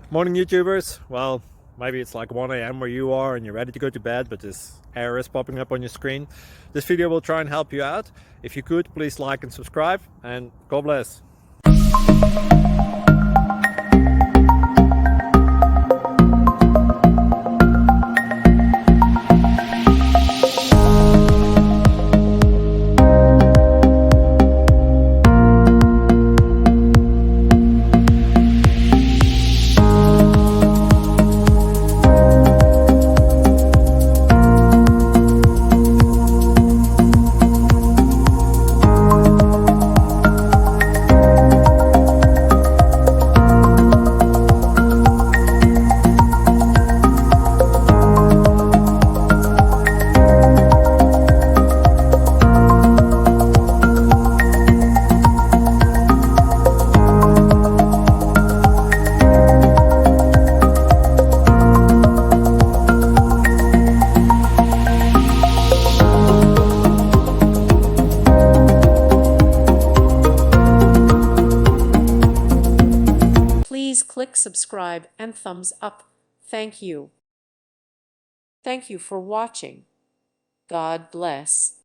Morning, YouTubers. Well, maybe it's like 1 a.m. where you are and you're ready to go to bed, but this error is popping up on your screen. This video will try and help you out. If you could, please like and subscribe, and God bless. Please click subscribe and thumbs up. Thank you. Thank you for watching. God bless.